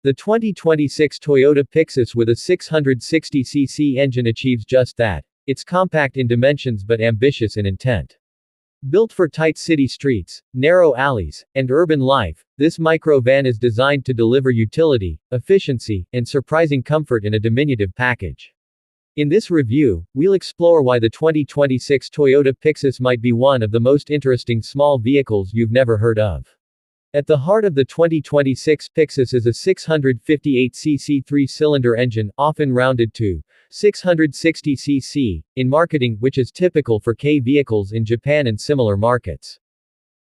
The 2026 Toyota Pixis with a 660cc engine achieves just that. It's compact in dimensions but ambitious in intent. Built for tight city streets, narrow alleys, and urban life, this microvan is designed to deliver utility, efficiency, and surprising comfort in a diminutive package. In this review, we'll explore why the 2026 Toyota Pixis might be one of the most interesting small vehicles you've never heard of. At the heart of the 2026 Pixis is a 658cc three-cylinder engine, often rounded to 660cc, in marketing, which is typical for K vehicles in Japan and similar markets.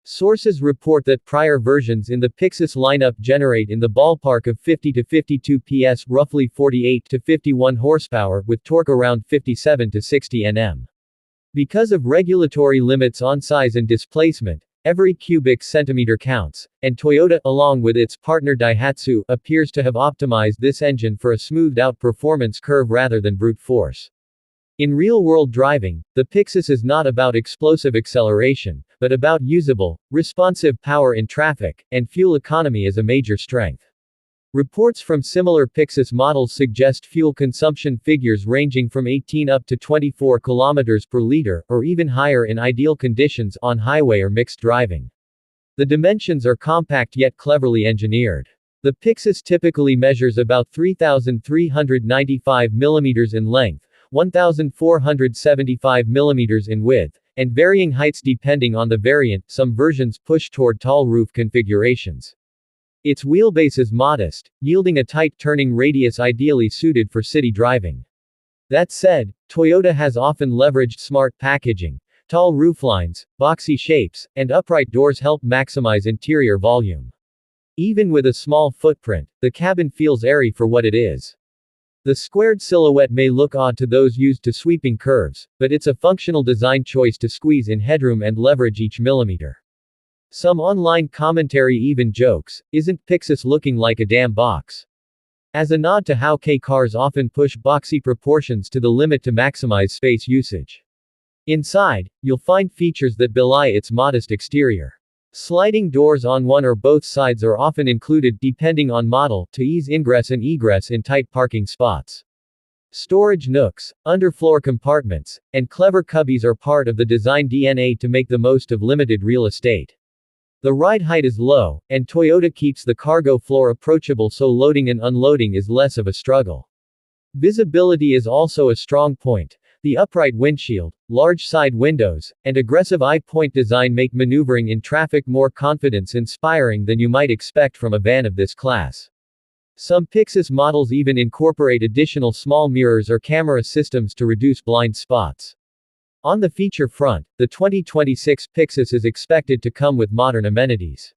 Sources report that prior versions in the Pixis lineup generate in the ballpark of 50 to 52 PS, roughly 48 to 51 horsepower, with torque around 57 to 60 Nm. Because of regulatory limits on size and displacement, every cubic centimeter counts, and Toyota, along with its partner Daihatsu, appears to have optimized this engine for a smoothed-out performance curve rather than brute force. In real-world driving, the Pixis is not about explosive acceleration, but about usable, responsive power in traffic, and fuel economy as a major strength. Reports from similar Pixis models suggest fuel consumption figures ranging from 18 up to 24 kilometers per liter, or even higher in ideal conditions on highway or mixed driving. The dimensions are compact yet cleverly engineered. The Pixis typically measures about 3,395 mm in length, 1,475 mm in width, and varying heights depending on the variant. Some versions push toward tall roof configurations. Its wheelbase is modest, yielding a tight turning radius ideally suited for city driving. That said, Toyota has often leveraged smart packaging. Tall rooflines, boxy shapes, and upright doors help maximize interior volume. Even with a small footprint, the cabin feels airy for what it is. The squared silhouette may look odd to those used to sweeping curves, but it's a functional design choice to squeeze in headroom and leverage each millimeter. Some online commentary even jokes, "Isn't Pixis looking like a damn box?" as a nod to how K cars often push boxy proportions to the limit to maximize space usage. Inside, you'll find features that belie its modest exterior. Sliding doors on one or both sides are often included depending on model, to ease ingress and egress in tight parking spots. Storage nooks, underfloor compartments, and clever cubbies are part of the design DNA to make the most of limited real estate. The ride height is low, and Toyota keeps the cargo floor approachable so loading and unloading is less of a struggle. Visibility is also a strong point. The upright windshield, large side windows, and aggressive eye-point design make maneuvering in traffic more confidence-inspiring than you might expect from a van of this class. Some Pixis models even incorporate additional small mirrors or camera systems to reduce blind spots. On the feature front, the 2026 Pixis is expected to come with modern amenities.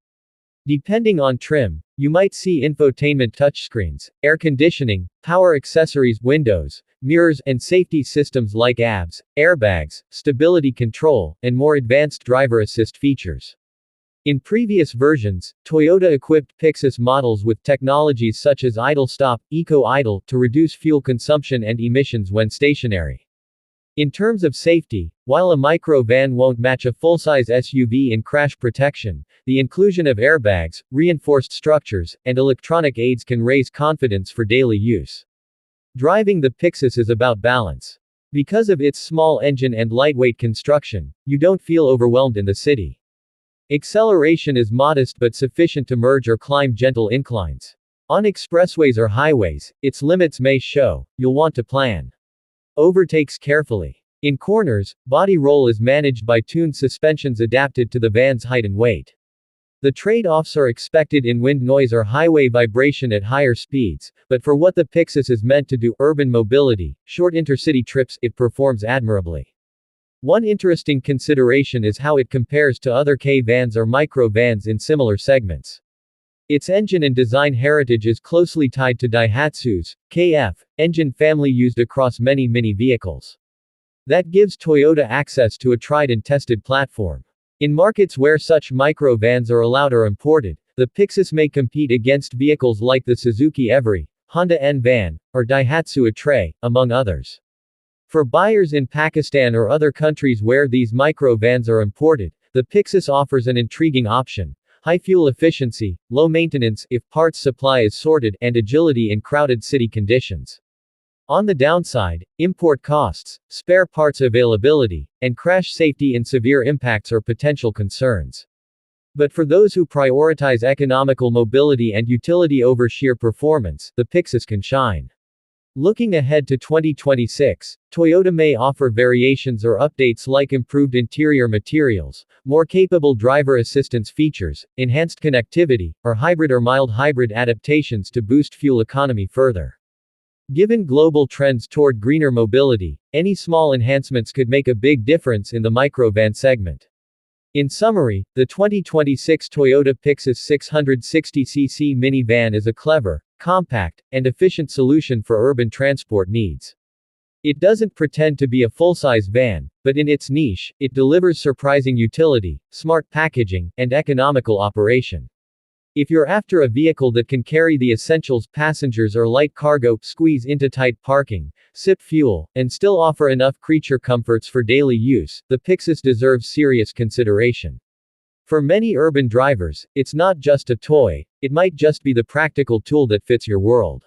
Depending on trim, you might see infotainment touchscreens, air conditioning, power accessories, windows, mirrors, and safety systems like ABS, airbags, stability control, and more advanced driver assist features. In previous versions, Toyota equipped Pixis models with technologies such as idle stop, eco idle, to reduce fuel consumption and emissions when stationary. In terms of safety, while a microvan won't match a full-size SUV in crash protection, the inclusion of airbags, reinforced structures, and electronic aids can raise confidence for daily use. Driving the Pixis is about balance. Because of its small engine and lightweight construction, you don't feel overwhelmed in the city. Acceleration is modest but sufficient to merge or climb gentle inclines. On expressways or highways, its limits may show. You'll want to plan overtakes carefully. In corners, body roll is managed by tuned suspensions adapted to the van's height and weight. The trade-offs are expected in wind noise or highway vibration at higher speeds, but for what the Pixis is meant to do, urban mobility, short intercity trips, it performs admirably. One interesting consideration is how it compares to other K vans or micro vans in similar segments. Its engine and design heritage is closely tied to Daihatsu's KF engine family used across many Mini vehicles. That gives Toyota access to a tried and tested platform. In markets where such micro vans are allowed or imported, the Pixis may compete against vehicles like the Suzuki Every, Honda N-Van, or Daihatsu Atray, among others. For buyers in Pakistan or other countries where these micro vans are imported, the Pixis offers an intriguing option. high fuel efficiency, low maintenance if parts supply is sorted, and agility in crowded city conditions. On the downside, import costs, spare parts availability, and crash safety in severe impacts are potential concerns. But for those who prioritize economical mobility and utility over sheer performance, the Pixis can shine. Looking ahead to 2026, Toyota may offer variations or updates like improved interior materials, more capable driver assistance features, enhanced connectivity, or hybrid or mild hybrid adaptations to boost fuel economy further. Given global trends toward greener mobility, any small enhancements could make a big difference in the microvan segment. In summary, the 2026 Toyota Pixis 660cc minivan is a clever, compact, and efficient solution for urban transport needs. It doesn't pretend to be a full-size van, but in its niche, it delivers surprising utility, smart packaging, and economical operation. If you're after a vehicle that can carry the essentials passengers or light cargo, squeeze into tight parking, sip fuel, and still offer enough creature comforts for daily use, the Pixis deserves serious consideration. For many urban drivers, it's not just a toy, it might just be the practical tool that fits your world.